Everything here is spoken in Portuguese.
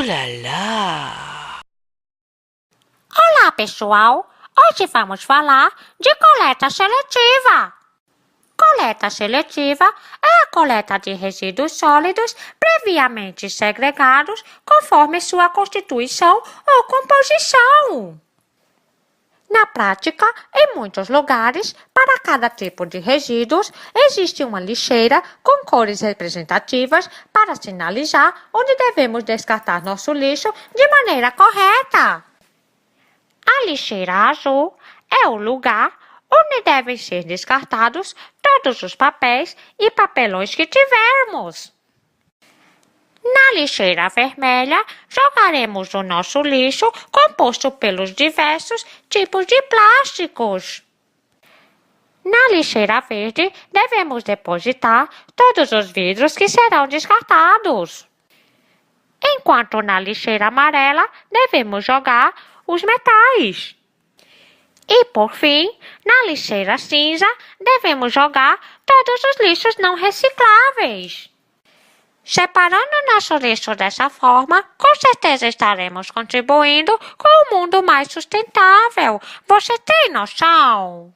lá lá! Olá, pessoal! Hoje vamos falar de coleta seletiva. Coleta seletiva é a coleta de resíduos sólidos previamente segregados conforme sua constituição ou composição. Na prática, em muitos lugares, para cada tipo de resíduos, existe uma lixeira com cores representativas para sinalizar onde devemos descartar nosso lixo de maneira correta. A lixeira azul é o lugar onde devem ser descartados todos os papéis e papelões que tivermos. Na lixeira vermelha, jogaremos o nosso lixo composto pelos diversos tipos de plásticos. Na lixeira verde, devemos depositar todos os vidros que serão descartados. Enquanto na lixeira amarela, devemos jogar os metais. E, por fim, na lixeira cinza, devemos jogar todos os lixos não recicláveis. Separando nosso lixo dessa forma, com certeza estaremos contribuindo com um mundo mais sustentável. Você tem noção?